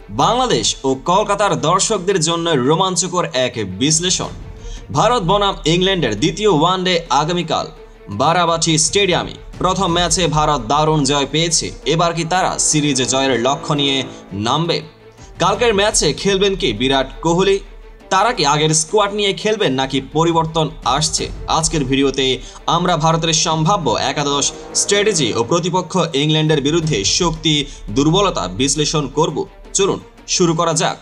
বাংলাদেশ ও কলকাতার দর্শকদের জন্য রোমাঞ্চকর এক বিশ্লেষণ। ভারত বনাম ইংল্যান্ডের দ্বিতীয় ওয়ানডে আগামীকাল বারাবাচি স্টেডিয়ামে। প্রথম ম্যাচে ভারত দারুণ জয় পেয়েছে, এবার কি তারা সিরিজে জয়ের লক্ষ্য নিয়ে নামবে? কালকের ম্যাচে খেলবেন কি বিরাট কোহলি? তারা কি আগের স্কোয়াড নিয়ে খেলবেন নাকি পরিবর্তন আসছে? আজকের ভিডিওতে আমরা ভারতের সম্ভাব্য একাদশ, স্ট্র্যাটেজি ও প্রতিপক্ষ ইংল্যান্ডের বিরুদ্ধে শক্তি দুর্বলতা বিশ্লেষণ করব। চলুন শুরু করা যাক।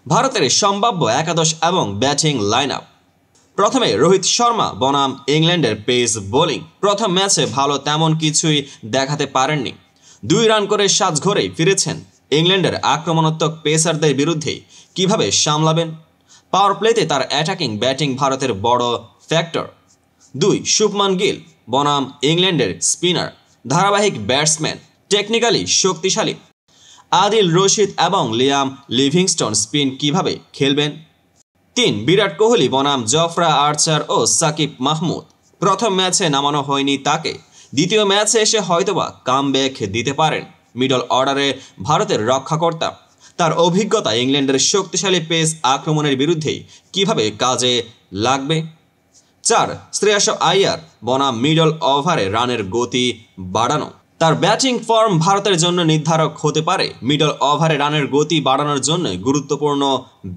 ভারতের সম্ভাব্য একাদশ এবং ব্যাটিং লাইন আপ। প্রথমে রোহিত শর্মা বনাম ইংল্যান্ডের পেস বোলিং। প্রথম ম্যাচে ভালো তেমন কিছুই দেখাতে পারেননি, 2 রান করে সাজঘরেই ফিরেছেন। ইংল্যান্ডের আক্রমণাত্মক পেসারদের বিরুদ্ধে কিভাবে সামলাবেন? পাওয়ার প্লেতে তার অ্যাটাকিং ব্যাটিং ভারতের বড় ফ্যাক্টর। 2 শুভমান গিল বনাম ইংল্যান্ডের স্পিনার, ধারাবাহিক ব্যাটসম্যান, টেকনিক্যালি শক্তিশালী। আদিল রশিদ এবং লিয়াম লিভিংস্টন স্পিন কিভাবে খেলবেন? 3 বিরাট কোহলি বনাম জফরা আর্চার ও সাকিব মাহমুদ। প্রথম ম্যাচে নামানো হয়নি তাকে, দ্বিতীয় ম্যাচে এসে হয়তোবা কামব্যাক দিতে পারেন। মিডল অর্ডারে ভারতের রক্ষাকর্তা, তার অভিজ্ঞতা ইংল্যান্ডের শক্তিশালী পেস আক্রমণের বিরুদ্ধে কিভাবে কাজে লাগবে? 4 শ্রেয়াস আইয়ার বনাম মিডল ওভারে রানের গতি বাড়ানো। তার ব্যাটিং ফর্ম ভারতের জন্য নির্ধারক হতে পারে। মিডল ওভারে রানের গতি বাড়ানোর জন্য গুরুত্বপূর্ণ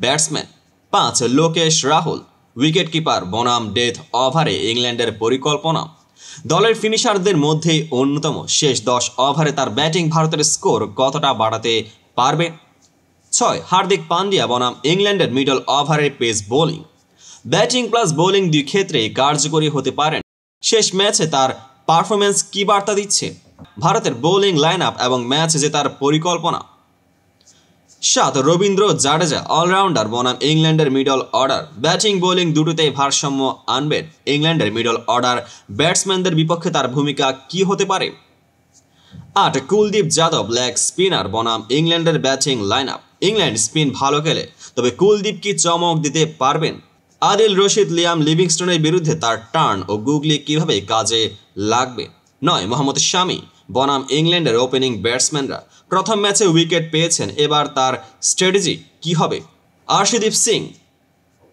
batsman. 5 Lokesh Rahul wicket keeper বনাম ডেথ ওভারে ইংল্যান্ডের পরিকল্পনা। দলের ফিনিশারদের মধ্যেই অন্যতম। শেষ 10 ওভারে তার ব্যাটিং ভারতের স্কোর কতটা বাড়াতে পারবে? 6 হার্দিক পান্ডিয়া বনাম ইংল্যান্ডের মিডল ওভারের pace bowling. Batting plus bowling দুই ক্ষেত্রেই কার্যকরী হতে পারেন। শেষ ম্যাচে তার পারফরমেন্স কি বার্তা দিচ্ছে? ভারতের বোলিং লাইন আপ এবং ম্যাচ জেতার পরিকল্পনা। 7 রবীন্দ্র জাডেজা অলরাউন্ডার বনাম ইংল্যান্ডের মিডল অর্ডার। ব্যাটিং বোলিং দুটোতেই ভারসাম্য আনবেন। ইংল্যান্ডের মিডল অর্ডার ব্যাটসম্যানদের বিপক্ষে তার ভূমিকা কি হতে পারে? 8 কুলদীপ যাদব লেগ স্পিনার বনাম ইংল্যান্ডের batting line up. England spin ভালো খেলে, তবে কুলদীপ কি চমক দিতে পারবেন? আদিল রশিদ লিয়াম লিভিংস্টনের বিরুদ্ধে তার টার্ন ও গুগলি কিভাবে কাজে লাগবে? 9 মোহাম্মদ শামি বনাম ইংল্যান্ডের ওপেনিং ব্যাটসম্যানরা। প্রথম ম্যাচে উইকেট পেয়েছেন, এবার তার স্ট্র্যাটেজি কি হবে? আর্শদীপ সিং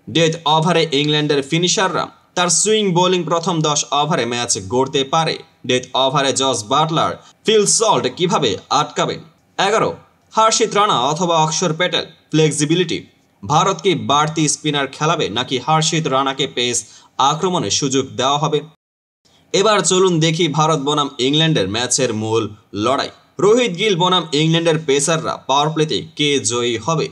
ডেথ ওভারে ইংল্যান্ডের ফিনিশাররা। তার সুইং বোলিং প্রথম 10 ওভারে ম্যাচ গড়তে পারে। ডেথ ওভারে জস বাটলার, ফিল সল্ট কিভাবে আটকাবেন? 11 হর্ষিত রানা অথবা অক্ষর প্যাটেল। ফ্লেক্সিবিলিটি, ভারত কি বাড়তি স্পিনার খেলাবে নাকি হর্ষিত রানাকে পেস আক্রমণে সুযোগ দেওয়া হবে? এবার চলুন দেখি ভারত বনাম ইংল্যান্ডের ম্যাচের মূল লড়াই। রোহিত গিল বনাম ইংল্যান্ডের পেসাররা। পাওয়ার প্লেতে কে জয়ী হবে?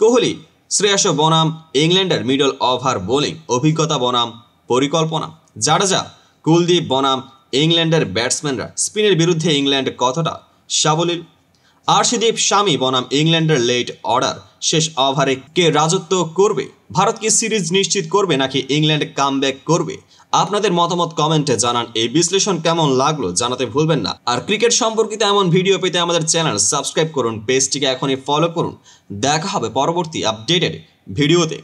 কোহলি শ্রেয়াস বনাম ইংল্যান্ডের মিডল ওভার বোলিং। অভিজ্ঞতা বনাম পরিকল্পনা। জাডেজা কুলদীপ বনাম ইংল্যান্ডের ব্যাটসম্যানরা। স্পিনের বিরুদ্ধে ইংল্যান্ড কতটা সাবলীল? আর্শদীপ শামি বনাম ইংল্যান্ডের লেট অর্ডার। শেষ ওভারে কে রাজত্ব করবে? ভারত কি সিরিজ নিশ্চিত করবে নাকি ইংল্যান্ড কামব্যাক করবে? আপনাদের মতামত কমেন্টে জানান। এই বিশ্লেষণ কেমন লাগলো জানাতে ভুলবেন না। আর ক্রিকেট সম্পর্কিত এমন ভিডিও পেতে আমাদের চ্যানেল সাবস্ক্রাইব করুন, পেজটিকে এখনই ফলো করুন। দেখা হবে পরবর্তী আপডেটেড ভিডিওতে।